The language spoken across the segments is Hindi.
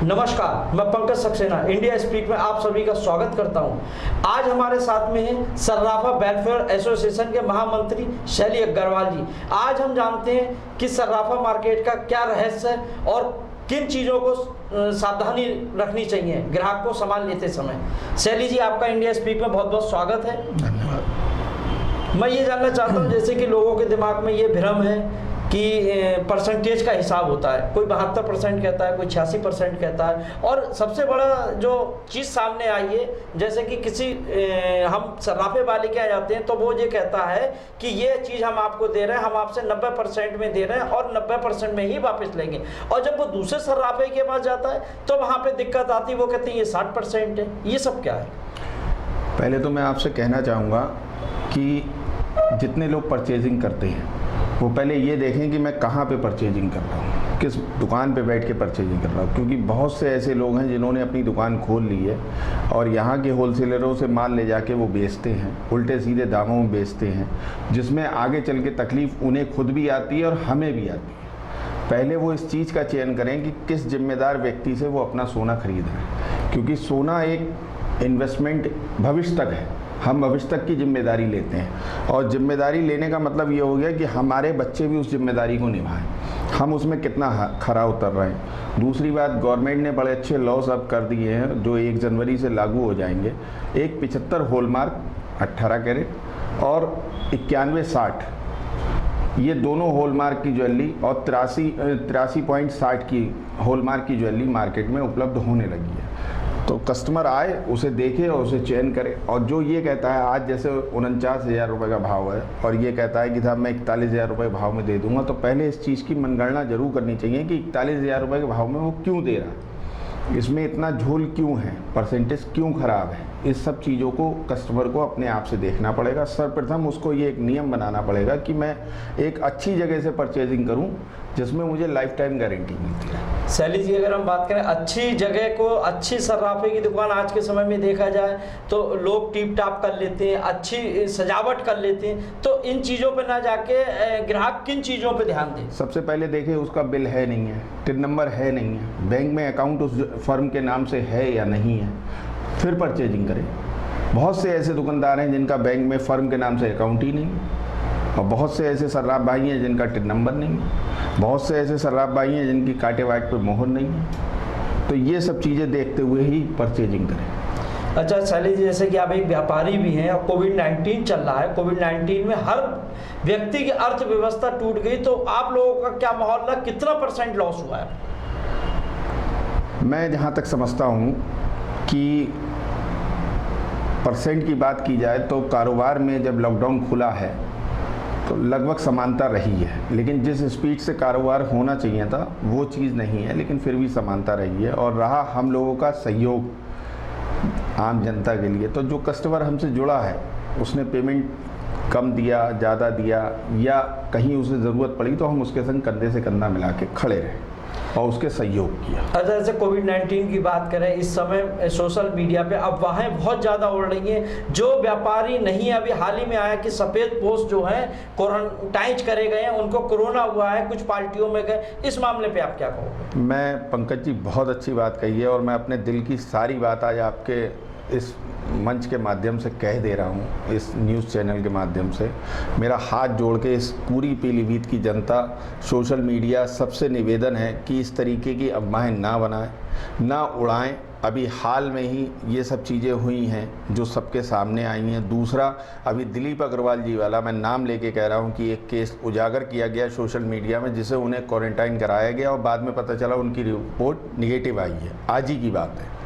नमस्कार, मैं पंकज सक्सेना इंडिया स्पीक में आप सभी का स्वागत करता हूं। आज हमारे साथ में है सर्राफा वेलफेयर एसोसिएशन के महामंत्री शैली अग्रवाल जी। आज हम जानते हैं कि सर्राफा मार्केट का क्या रहस्य है और किन चीज़ों को सावधानी रखनी चाहिए ग्राहक को सामान लेते समय। शैली जी, आपका इंडिया स्पीक में बहुत बहुत स्वागत है। धन्यवाद। मैं ये जानना चाहता हूँ, जैसे कि लोगों के दिमाग में ये भ्रम है कि परसेंटेज का हिसाब होता है, कोई 72% कहता है, कोई 86% कहता है। और सबसे बड़ा जो चीज़ सामने आई है, जैसे कि किसी हम सर्राफे वाले के यहाँ जाते हैं तो वो ये कहता है कि ये चीज़ हम आपको दे रहे हैं, हम आपसे 90% में दे रहे हैं और 90% में ही वापस लेंगे। और जब वो दूसरे सर्राफे के पास जाता है तो वहाँ पर दिक्कत आती है, वो कहते हैं ये 60% है। ये सब क्या है? पहले तो मैं आपसे कहना चाहूँगा कि जितने लोग परचेजिंग करते हैं वो पहले ये देखें कि मैं कहाँ पे परचेजिंग कर रहा हूँ, किस दुकान पे बैठ के परचेजिंग कर रहा हूँ। क्योंकि बहुत से ऐसे लोग हैं जिन्होंने अपनी दुकान खोल ली है और यहाँ के होलसेलरों से माल ले जाके वो बेचते हैं, उल्टे सीधे दामों में बेचते हैं, जिसमें आगे चल के तकलीफ़ उन्हें खुद भी आती है और हमें भी आती है। पहले वो इस चीज़ का चयन करें कि किस जिम्मेदार व्यक्ति से वो अपना सोना खरीद रहे हैं, क्योंकि सोना एक इन्वेस्टमेंट भविष्य तक है। हम भविष्य तक की जिम्मेदारी लेते हैं और जिम्मेदारी लेने का मतलब ये हो गया कि हमारे बच्चे भी उस जिम्मेदारी को निभाएं, हम उसमें कितना खरा उतर रहे हैं। दूसरी बात, गवर्नमेंट ने बड़े अच्छे लॉस अब कर दिए हैं जो 1 जनवरी से लागू हो जाएंगे। एक 75 हॉलमार्क 18 कैरेट और 9160, ये दोनों हॉलमार्क की ज्वेलरी और 83.60 की हॉलमार्क की ज्वेलरी मार्केट में उपलब्ध होने लगी है। तो कस्टमर आए, उसे देखे और उसे चयन करे। और जो ये कहता है आज जैसे 49,000 रुपये का भाव है और ये कहता है कि साहब मैं 41,000 रुपये भाव में दे दूंगा, तो पहले इस चीज़ की मनगणना जरूर करनी चाहिए कि 41,000 रुपये के भाव में वो क्यों दे रहा है, इसमें इतना झोल क्यों है, परसेंटेज क्यों ख़राब है। इस सब चीज़ों को कस्टमर को अपने आप से देखना पड़ेगा। सर्वप्रथम उसको ये एक नियम बनाना पड़ेगा कि मैं एक अच्छी जगह से परचेजिंग करूं जिसमें मुझे लाइफ टाइम गारंटी मिलती है। शैली जी, अगर हम बात करें अच्छी जगह को, अच्छी सर्राफे की दुकान आज के समय में देखा जाए तो लोग टिप टाप कर लेते हैं, अच्छी सजावट कर लेते हैं, तो इन चीज़ों पे ना जाके ग्राहक किन चीज़ों पे ध्यान दें? सबसे पहले देखें उसका बिल है नहीं है, टिन नंबर है नहीं है, बैंक में अकाउंट उस फर्म के नाम से है या नहीं है, फिर परचेजिंग करें। बहुत से ऐसे दुकानदार हैं जिनका बैंक में फर्म के नाम से अकाउंट ही नहीं है, और बहुत से ऐसे सर्राफ भाई हैं जिनका टिन नंबर नहीं है, बहुत से ऐसे सर्राफ भाई हैं जिनकी कांटे वाट पे मोहर नहीं है। तो ये सब चीज़ें देखते हुए ही परचेजिंग करें। अच्छा शैली जी, जैसे कि आप एक व्यापारी भी हैं और कोविड-19 चल रहा है, कोविड-19 में हर व्यक्ति की अर्थव्यवस्था टूट गई, तो आप लोगों का क्या माहौल रहा, कितना % लॉस हुआ है? मैं जहाँ तक समझता हूँ कि परसेंट की बात की जाए तो कारोबार में जब लॉकडाउन खुला है तो लगभग समानता रही है, लेकिन जिस स्पीड से कारोबार होना चाहिए था वो चीज़ नहीं है, लेकिन फिर भी समानता रही है। और रहा हम लोगों का सहयोग आम जनता के लिए, तो जो कस्टमर हमसे जुड़ा है उसने पेमेंट कम दिया, ज़्यादा दिया, या कहीं उसे ज़रूरत पड़ी तो हम उसके संग कंधे से कंधा मिला के खड़े रहे और उसके सहयोग किया। अच्छा, जैसे कोविड-19 की बात करें, इस समय सोशल मीडिया पे अफवाहें बहुत ज़्यादा उड़ रही हैं। जो व्यापारी नहीं, अभी हाल ही में आया कि सफ़ेद पोस्ट जो है क्वारंटाइन करे गए हैं, उनको कोरोना हुआ है, कुछ पार्टियों में गए, इस मामले पे आप क्या कहोगे? मैं पंकज जी, बहुत अच्छी बात कही है और मैं अपने दिल की सारी बात आज आपके इस मंच के माध्यम से कह दे रहा हूँ, इस न्यूज़ चैनल के माध्यम से। मेरा हाथ जोड़ के इस पूरी पीलीभीत की जनता, सोशल मीडिया, सबसे निवेदन है कि इस तरीके की अफवाहें ना बनाएं, ना उड़ाएं। अभी हाल में ही ये सब चीज़ें हुई हैं जो सबके सामने आई हैं। दूसरा, अभी दिलीप अग्रवाल जी वाला, मैं नाम लेके कह रहा हूँ कि एक केस उजागर किया गया सोशल मीडिया में, जिसे उन्हें क्वारंटाइन कराया गया और बाद में पता चला उनकी रिपोर्ट निगेटिव आई है। आज ही की बात है।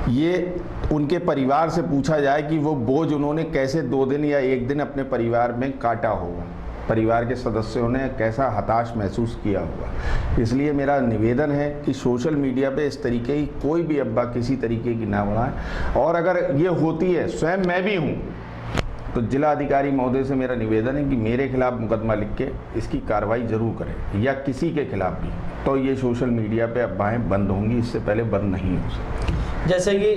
ये उनके परिवार से पूछा जाए कि वो बोझ उन्होंने कैसे 2 दिन या 1 दिन अपने परिवार में काटा होगा, परिवार के सदस्यों ने कैसा हताश महसूस किया होगा। इसलिए मेरा निवेदन है कि सोशल मीडिया पे इस तरीके की कोई भी अफवाह किसी तरीके की ना बढ़ाएं। और अगर ये होती है, स्वयं मैं भी हूँ, तो जिला अधिकारी महोदय से मेरा निवेदन है कि मेरे खिलाफ मुकदमा लिख के इसकी कार्रवाई जरूर करें, या किसी के खिलाफ भी, तो ये सोशल मीडिया पे अफवाहें बंद होंगी, इससे पहले बंद नहीं हो सकती। जैसे कि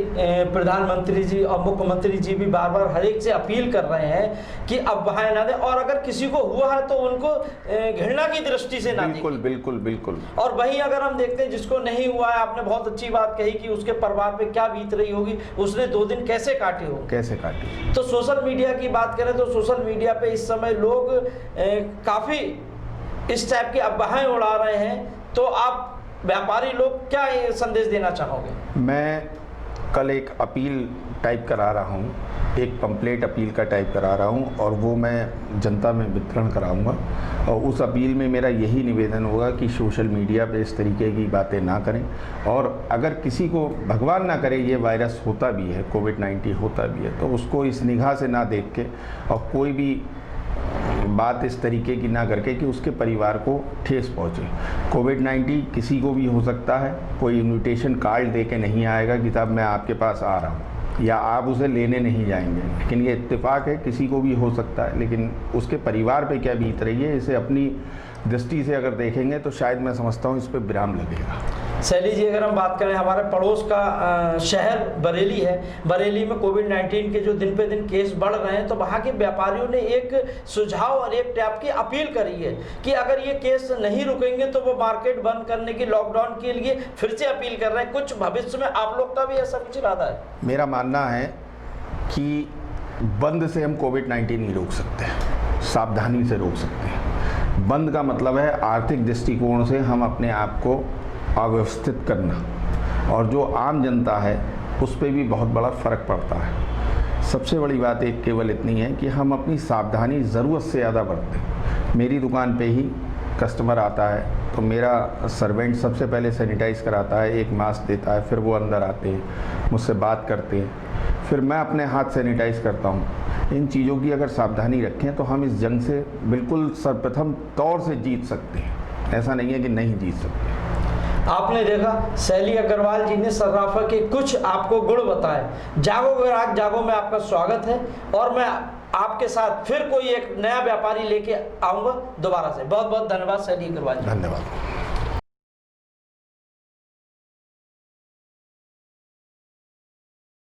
प्रधानमंत्री जी और मुख्यमंत्री जी भी बार बार हर एक से अपील कर रहे हैं कि अफवाहें ना दें, और अगर किसी को हुआ है तो उनको घृणा की दृष्टि से ना देखें। बिल्कुल बिल्कुल बिल्कुल। और वहीं अगर हम देखते हैं जिसको नहीं हुआ है, आपने बहुत अच्छी बात कही कि उसके परिवार पे क्या बीत रही होगी, उसने 2 दिन कैसे काटे हो, कैसे काटे। तो सोशल मीडिया की बात करें तो सोशल मीडिया पे इस समय लोग काफ़ी इस टाइप की अफवाहें उड़ा रहे हैं, तो आप व्यापारी लोग क्या ये संदेश देना चाहोगे? मैं कल एक अपील टाइप करा रहा हूँ, एक पंपलेट अपील का टाइप करा रहा हूँ, और वो मैं जनता में वितरण कराऊंगा। और उस अपील में मेरा यही निवेदन होगा कि सोशल मीडिया पे इस तरीके की बातें ना करें, और अगर किसी को भगवान ना करे ये वायरस होता भी है, कोविड-19 होता भी है, तो उसको इस निगाह से ना देख के और कोई भी बात इस तरीके की ना करके कि उसके परिवार को ठेस पहुंचे। कोविड-19 किसी को भी हो सकता है, कोई इन्विटेशन कार्ड दे के नहीं आएगा कि साहब मैं आपके पास आ रहा हूँ, या आप उसे लेने नहीं जाएंगे, लेकिन ये इत्तेफाक है किसी को भी हो सकता है, लेकिन उसके परिवार पे क्या बीत रही है इसे अपनी दृष्टि से अगर देखेंगे तो शायद मैं समझता हूँ इस पर विराम लगेगा। शैली जी, अगर हम बात करें हमारे पड़ोस का शहर बरेली है, बरेली में कोविड-19 के जो दिन पे दिन केस बढ़ रहे हैं, तो वहाँ के व्यापारियों ने एक सुझाव और एक टाइप की अपील करी है कि अगर ये केस नहीं रुकेंगे तो वो मार्केट बंद करने की, लॉकडाउन के लिए फिर से अपील कर रहे हैं। कुछ भविष्य में आप लोग का भी ऐसा कुछ इरादा है? मेरा मानना है कि बंद से हम कोविड-19 नहीं रोक सकते, सावधानी से रोक सकते हैं। बंद का मतलब है आर्थिक दृष्टिकोण से हम अपने आप को अव्यवस्थित करना, और जो आम जनता है उस पर भी बहुत बड़ा फ़र्क पड़ता है। सबसे बड़ी बात एक केवल इतनी है कि हम अपनी सावधानी ज़रूरत से ज़्यादा बरतें। मेरी दुकान पे ही कस्टमर आता है तो मेरा सर्वेंट सबसे पहले सैनिटाइज़ कराता है, एक मास्क देता है, फिर वो अंदर आते हैं, मुझसे बात करते हैं, फिर मैं अपने हाथ सैनिटाइज़ करता हूँ। इन चीज़ों की अगर सावधानी रखें तो हम इस जंग से बिल्कुल सर्वप्रथम तौर से जीत सकते हैं। ऐसा नहीं है कि नहीं जीत सकते। आपने देखा शैली अग्रवाल जी ने सर्राफा के कुछ आपको गुण बताए। जागो ग्राहक जागो में आपका स्वागत है, और मैं आपके साथ फिर कोई एक नया व्यापारी लेके आऊँगा दोबारा से। बहुत बहुत धन्यवाद शैली अग्रवाल जी। धन्यवाद।